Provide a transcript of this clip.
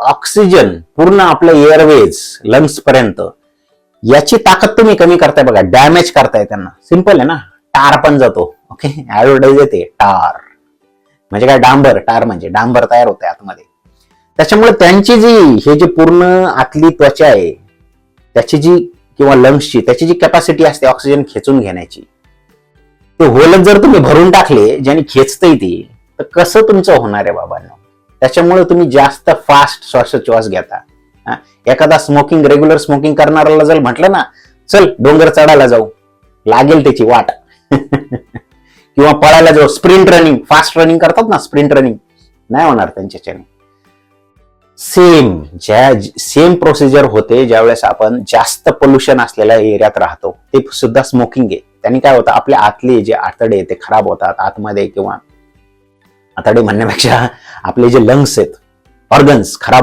Oxygen पूर्ण आपलं airways lungs पर्यंत याची ताकद तुम्ही कमी करताय बघा, डॅमेज करताय त्यांना. सिंपल आहे ना, टार पण जातो. ओके, ऍडव्हर्टाईज येते टार म्हणजे काय, डांबर. टार म्हणजे डांबर तयार होते आतमध्ये. त्याच्यामुळे त्यांची हे जी पूर्ण आतली त्वचा आहे त्याची जी किंवा लंग्सची त्याची जी कॅपॅसिटी असते ऑक्सिजन खेचून घेण्याची, ते होलच जर तुम्ही भरून टाकले ज्याने खेचतंय ती, तर कसं तुमचं होणार आहे बाबांनो. त्याच्यामुळे तुम्ही जास्त फास्ट श्वासोच्छ्वास घेता. एखादा स्मोकिंग, रेग्युलर स्मोकिंग करणाऱ्याला जर म्हटलं ना, चल डोंगर चढायला जाऊ, लागेल त्याची वाट. किंवा पळायला जाऊ, स्प्रिंट रनिंग, फास्ट रनिंग करतात ना, स्प्रिंट रनिंग, नाही होणार त्यांच्याच्याने. सेम प्रोसिजर होते ज्यावेळेस आपण जास्त पोल्युशन असलेल्या एरियात राहतो. ते सुद्धा स्मोकिंग आहे. त्यांनी काय होतं, आपले आतले जे आतडे ते खराब होतात आतमध्ये, किंवा आतडे म्हणण्यापेक्षा आपले जे लंग्स आहेत, ऑर्गन्स खराब होतात.